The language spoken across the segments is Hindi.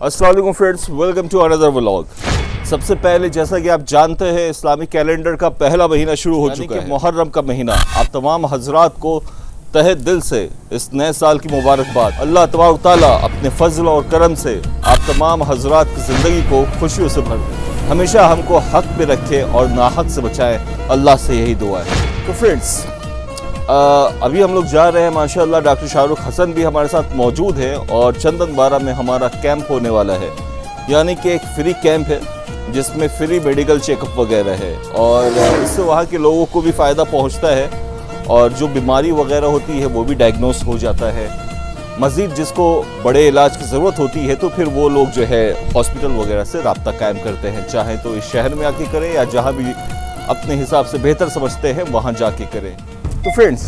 अस्सलाम वालेकुम friends, welcome to another vlog. सबसे पहले जैसा कि आप जानते हैं इस्लामिक कैलेंडर का पहला महीना शुरू हो चुका है, मुहर्रम का महीना। आप तमाम हजरात को तहे दिल से इस नए साल की मुबारकबाद। अल्लाह तबारक तआला अपने फजल और करम से आप तमाम हजरात की ज़िंदगी को खुशियों से भर दे, हमेशा हमको हक पे रखे और नाहक से बचाए। अल्लाह से यही दुआ है। तो फ्रेंड्स, अभी हम लोग जा रहे हैं, माशाअल्लाह डॉक्टर शाहरुख हसन भी हमारे साथ मौजूद है और चंदनबारा में हमारा कैंप होने वाला है, यानी कि एक फ्री कैंप है जिसमें फ्री मेडिकल चेकअप वगैरह है और इससे वहाँ के लोगों को भी फ़ायदा पहुँचता है और जो बीमारी वगैरह होती है वो भी डायग्नोस हो जाता है। मज़ीद जिसको बड़े इलाज की ज़रूरत होती है तो फिर वो लोग जो है हॉस्पिटल वगैरह से रब्ता कायम करते हैं, चाहे तो इस शहर में आके करें या जहाँ भी अपने हिसाब से बेहतर समझते हैं वहाँ जाके करें। तो फ्रेंड्स,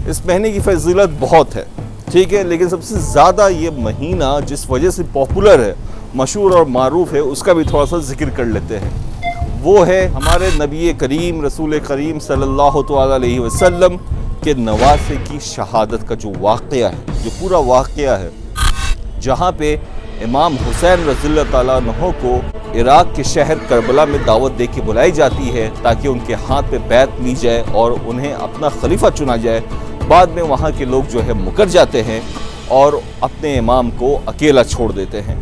इस महीने की फजीलत बहुत है, ठीक है, लेकिन सबसे ज़्यादा ये महीना जिस वजह से पॉपुलर है, मशहूर और मारूफ है, उसका भी थोड़ा सा जिक्र कर लेते हैं। वो है हमारे नबी करीम रसूल करीम सल्लल्लाहु अलैहि वसल्लम के नवासे की शहादत का जो वाक़या है, जो पूरा वाक़या है, जहाँ पे इमाम हुसैन रज़ियल्लाहु तआला अन्हु को इराक़ के शहर करबला में दावत दे के बुलाई जाती है ताकि उनके हाथ पे बैत ली जाए और उन्हें अपना खलीफा चुना जाए। बाद में वहाँ के लोग जो है मुकर जाते हैं और अपने इमाम को अकेला छोड़ देते हैं।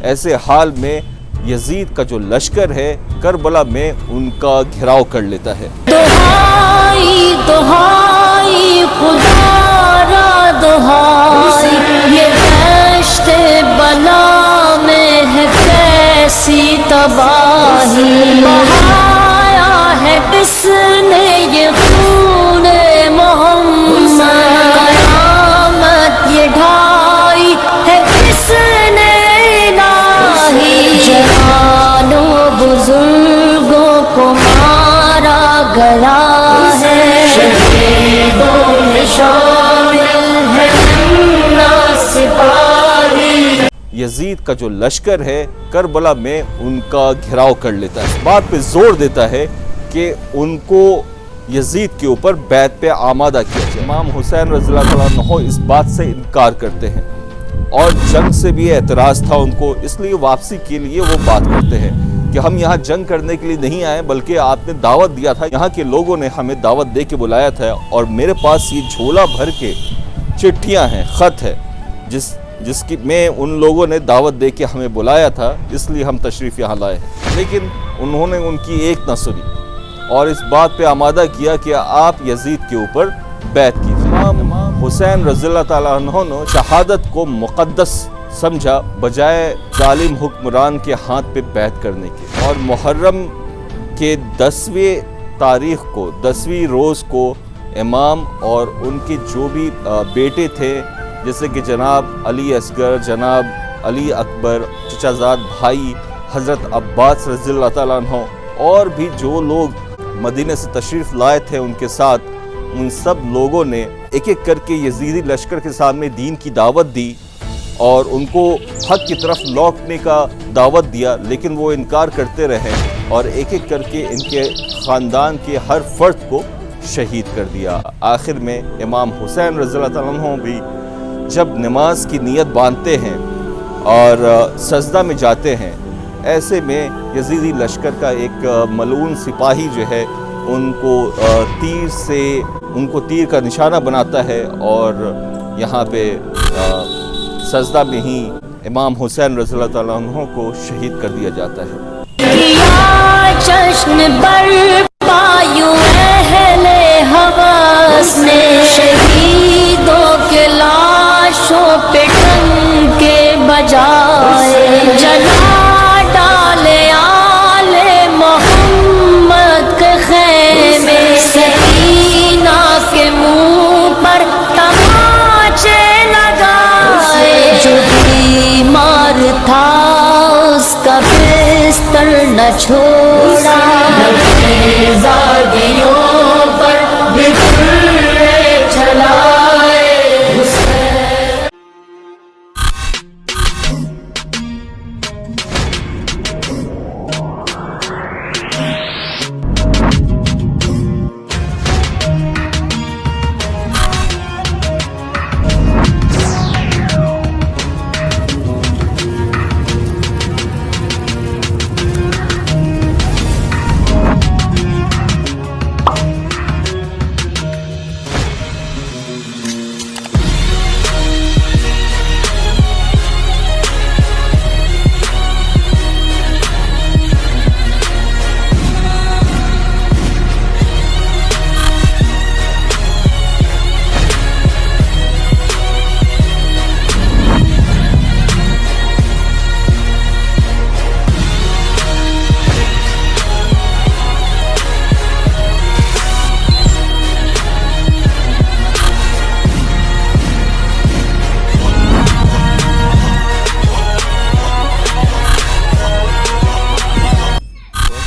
ऐसे हाल में यजीद का जो लश्कर है करबला में उनका घेराव कर लेता है। दुहाई दुहाई खुदारा दुहाई, ये दश्ते बला में है कैसी तबाही, बहाया है किसने ये खूने मोहम्मद, कयामत ये ढाई है किसने इलाही, जवानों बुजुर्गों को मारा गया है, शहीदों में शामिल है सिपाही। यजीद का जो लश्कर है करबला में उनका घेराव कर लेता है, इस बात पे जोर देता है कि उनको यजीद के ऊपर बैत पे आमादा किया जाए। इमाम हुसैन रज़ियल्लाहु तआला अन्हु इस बात से इनकार करते हैं और जंग से भी एतराज़ था उनको, इसलिए वापसी के लिए वो बात करते हैं कि हम यहाँ जंग करने के लिए नहीं आए, बल्कि आपने दावत दिया था, यहाँ के लोगों ने हमें दावत दे के बुलाया था और मेरे पास ये झोला भर के चिट्ठियाँ हैं, ख़त है जिसकी में उन लोगों ने दावत दे के हमें बुलाया था, इसलिए हम तशरीफ़ यहाँ लाए हैं। लेकिन उन्होंने उनकी एक न सुनी और इस बात पे आमादा किया कि आप यजीद के ऊपर बैत कीजिए। इमाम हुसैन रज़ियल्लाहु तआला अन्हु ने शहादत को मुक़द्दस समझा बजाय जालिम हुक्मरान के हाथ पे बैत करने के। और मुहर्रम के 10वें तारीख़ को, 10वीं रोज़ को इमाम और उनके जो भी बेटे थे, जैसे कि जनाब अली असगर, जनाब अली अकबर, चचाजाद भाई हज़रत अब्बास रज़ियल्लाहु तआला अन्हु और भी जो लोग मदीने से तशरीफ़ लाए थे उनके साथ, उन सब लोगों ने एक एक करके यजीदी लश्कर के सामने दीन की दावत दी और उनको हक की तरफ लौटने का दावत दिया, लेकिन वो इनकार करते रहे और एक एक करके इनके ख़ानदान के हर फ़र्द को शहीद कर दिया। आखिर में इमाम हुसैन रज़ियल्लाहु तआला अन्हु भी जब नमाज की नीयत बांधते हैं और सजदा में जाते हैं, ऐसे में यजीदी लश्कर का एक मलून सिपाही जो है उनको तीर का निशाना बनाता है और यहाँ पे सजदा में ही इमाम हुसैन रज़ियल्लाहु तआला अन्हु को शहीद कर दिया जाता है। जश्न बरपायूं अहले हवस ने, शहीदों के लाशों पे टंके बजाए, जला डाले आले मोहम्मद के खैमे, सकीना के मुंह पर तमाचे लगाए, जो बीमार था उसका बिस्तर न छोड़ा, जागियों पर बिखरे चलाए।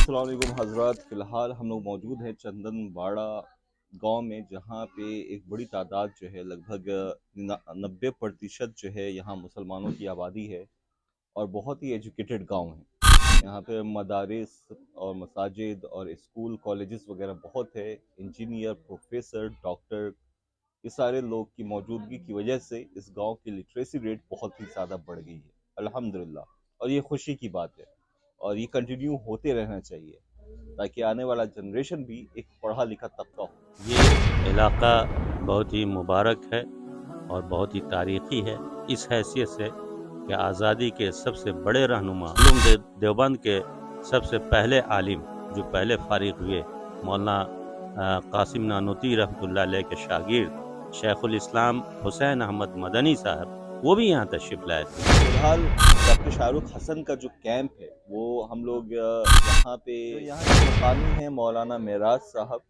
अस्सलाम वालेकुम हज़रात। फ़िलहाल हम लोग मौजूद हैं चंदनबाड़ा गांव में, जहां पे एक बड़ी तादाद जो है लगभग 90% जो है यहाँ मुसलमानों की आबादी है और बहुत ही एजुकेटेड गांव है। यहाँ पे मदारिस और मसाजिद और स्कूल कॉलेजेस वगैरह बहुत है। इंजीनियर, प्रोफेसर, डॉक्टर, ये सारे लोग की मौजूदगी की वजह से इस गांव की लिटरेसी रेट बहुत ही ज़्यादा बढ़ गई है, अल्हम्दुलिल्लाह। और ये खुशी की बात है और ये कंटिन्यू होते रहना चाहिए ताकि आने वाला जनरेशन भी एक पढ़ा लिखा तबका हो। ये इलाका बहुत ही मुबारक है और बहुत ही तारीख़ी है, इस हैसियत से कि आज़ादी के सबसे बड़े रहनुमा देवबंद के सबसे पहले आलिम जो पहले फारिग हुए, मौलाना कासिम नानूती रहमतुल्लाह अलैह के शागिर्द शेखुल इस्लाम हुसैन अहमद मदनी साहब, वो भी यहाँ तशरीफ़ लाए थे। फिलहाल डॉक्टर शाहरुख हसन का जो कैंप है वो हम लोग यहाँ पे के मुकामी हैं मौलाना मेराज साहब।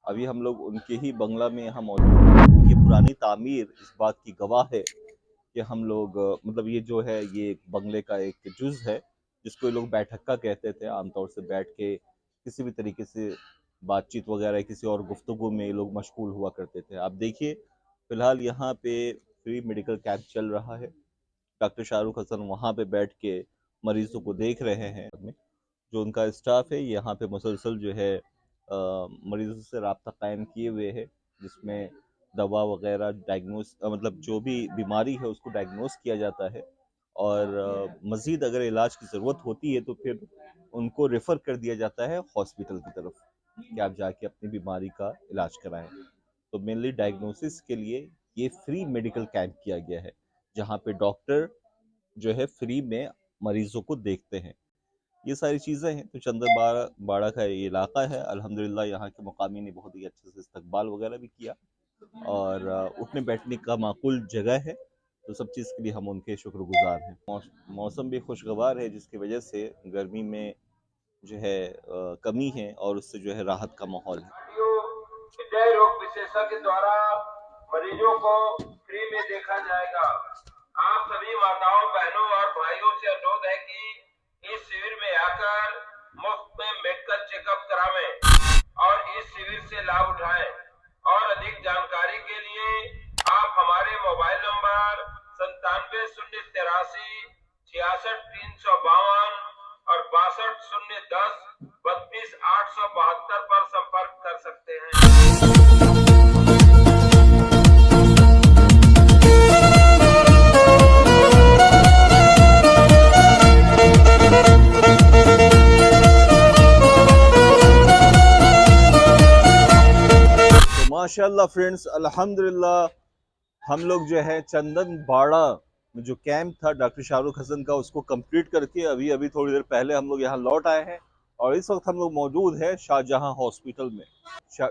अभी हम लोग उनके ही बंगला में यहाँ मौजूद हैं। उनकी पुरानी तामीर इस बात की गवाह है कि हम लोग मतलब ये जो है ये बंगले का एक जुज़ है जिसको ये लोग बैठक्का कहते थे। आमतौर से बैठ के किसी भी तरीके से बातचीत वगैरह किसी और गुफ्तगू में ये लोग मशगूल हुआ करते थे। आप देखिए फ़िलहाल यहाँ पे फ्री मेडिकल कैंप चल रहा है। डॉक्टर शाहरुख हसन वहाँ पे बैठ के मरीजों को देख रहे हैं। जो उनका स्टाफ है यहाँ पे मुसलसल जो है मरीजों से रब्ता कायम किए हुए है, जिसमें दवा वगैरह डायग्नोस मतलब जो भी बीमारी है उसको डायग्नोस किया जाता है और मज़ीद अगर इलाज की ज़रूरत होती है तो फिर उनको रेफ़र कर दिया जाता है हॉस्पिटल की तरफ कि आप जाके अपनी बीमारी का इलाज कराएं। तो मेनली डायग्नोसिस के लिए ये फ्री मेडिकल कैंप किया गया है, जहाँ पे डॉक्टर जो है फ्री में मरीजों को देखते हैं। ये सारी चीज़ें हैं। तो चंदनबाड़ा का ये इलाका है, अल्हम्दुलिल्लाह यहाँ के मुकामी ने बहुत ही अच्छे से इस्तकबाल वगैरह भी किया और उठने बैठने का माकूल जगह है। तो सब चीज़ के लिए हम उनके शुक्रगुजार हैं। मौसम भी खुशगवार है जिसकी वजह से गर्मी में जो है कमी है और उससे जो है राहत का माहौल है। हृदय रोग विशेषज्ञ द्वारा मरीजों को फ्री में देखा जाएगा। आप सभी माताओं, बहनों और भाइयों से अनुरोध है कि इस शिविर में आकर मुफ्त में मेडिकल चेकअप करावें और इस शिविर से लाभ उठाएं। और अधिक जानकारी के लिए आप हमारे मोबाइल नंबर 97 083 66 352 और 62 010 32 872 पर संपर्क कर सकते हैं। तो माशाल्लाह फ्रेंड्स, अल्हम्दुलिल्लाह हम लोग जो है चंदनबाड़ा में जो कैंप था डॉक्टर शाहरुख हसन का उसको कंप्लीट करके अभी अभी थोड़ी देर पहले हम लोग यहाँ लौट आए हैं और इस वक्त हम लोग मौजूद है शाहजहां हॉस्पिटल में।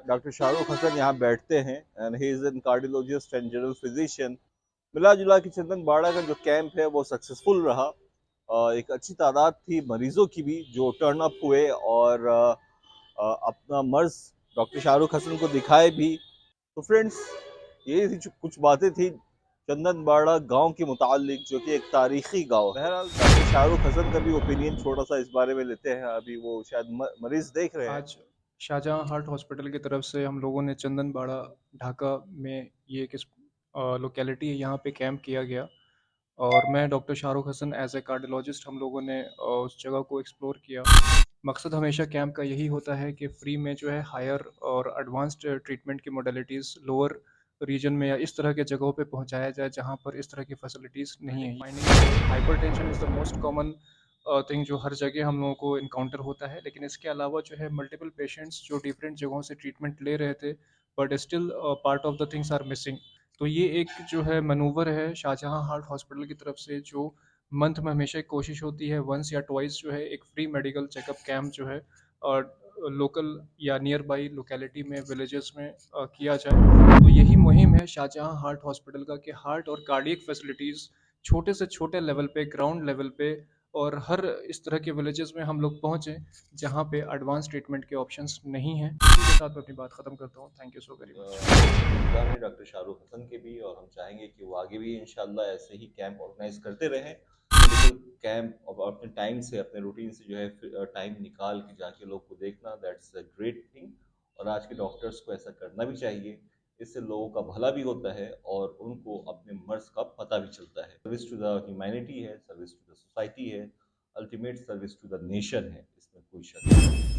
डॉक्टर शाहरुख हसन यहाँ बैठते हैं and he is an cardiologist and general physician. मिला जुला के चंदनबाड़ा का जो कैंप है वो सक्सेसफुल रहा। एक अच्छी तादाद थी मरीजों की भी जो टर्न अप हुए और अपना मर्ज डॉक्टर शाहरुख हसन को दिखाए भी। तो फ्रेंड्स, ये थी कुछ बातें थी चंदनबाड़ा गांव के मुतालिक, जो कि एक तारीखी गांव है। बहरहाल डॉक्टर शाहरुख हसन का भी ओपिनियन छोटा सा इस बारे में लेते हैं। अभी वो शायद मरीज देख रहे हैं। आज शाहजहां हार्ट हॉस्पिटल की तरफ से हम लोगों ने चंदनबाड़ा ढाका में ये एक लोकेलिटी है, यहाँ पे कैंप किया गया और मैं doctor Shahrukh Hasan as a cardiologist हम लोगों ने उस जगह को एक्सप्लोर किया। मकसद हमेशा कैंप का यही होता है कि फ्री में जो है हायर और एडवांस्ड ट्रीटमेंट की मोडेलिटीज़ लोअर रीजन में या इस तरह के जगहों पे पहुंचाया जाए जहां पर इस तरह की फैसिलिटीज़ नहीं है। Hypertension is the most common thing जो हर जगह हम लोगों को इनकाउंटर होता है, लेकिन इसके अलावा जो है मल्टीपल पेशेंट्स जो डिफरेंट जगहों से ट्रीटमेंट ले रहे थे but still part of the things are missing. तो ये एक जो है मनूवर है शाहजहां हार्ट हॉस्पिटल की तरफ से, जो मंथ में हमेशा एक कोशिश होती है वंस या ट्वाइस जो है एक फ्री मेडिकल चेकअप कैंप जो है और लोकल या नियर बाई लोकेलिटी में विलेजेस में किया जाए। तो यही मुहिम है शाहजहां हार्ट हॉस्पिटल का कि हार्ट और कार्डियक फैसिलिटीज़ छोटे से छोटे लेवल पे, ग्राउंड लेवल पे और हर इस तरह के विलेजेस में हम लोग पहुँचें जहाँ पे एडवांस ट्रीटमेंट के ऑप्शंस नहीं हैं। इसी के साथ मैं अपनी बात ख़त्म करता हूँ। Thank you so very much. Doctor Shahrukh Hasan के भी और हम चाहेंगे कि वो आगे भी इंशाल्लाह ऐसे ही कैंप ऑर्गेनाइज करते रहें। मेडिकल कैंप और अपने टाइम से, अपने रूटीन से जो है टाइम निकाल के जाके लोग को देखना, दैट्स अ ग्रेट थिंग। और आज के डॉक्टर्स को ऐसा करना भी चाहिए। इससे लोगों का भला भी होता है और उनको अपने मर्ज का पता भी चलता है। सर्विस टू द ह्यूमैनिटी है, सर्विस टू द सोसाइटी है, ultimate service to the nation है, इसमें कोई शक नहीं।